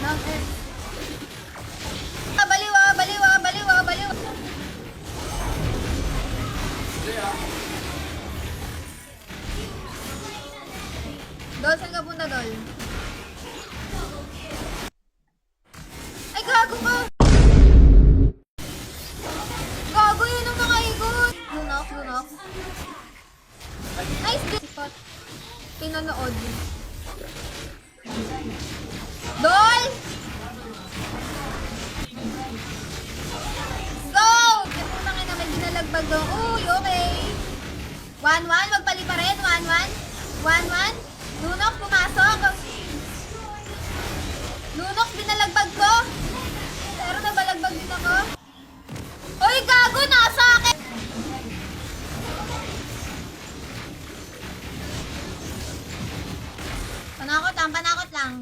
Lang eh. Baliw ah, baliw ah, baliw ah, baliw. Dol, saan ka punta, Dol? Ay, gago ka! Gago yun ang nakaigot! Lunok, lunok. Nice, Sipat. Pinanood. Dol! Go! Ito na nga na may ginalagbag doon. Uy, okay. 1-1, magpali pa rin. 1-1. 1-1. Lunok, pumasok. Lunok, binalagbag ko. Pero nabalagbag din ako. Uy, gago! Nasa akin! Panakot lang, panakot lang.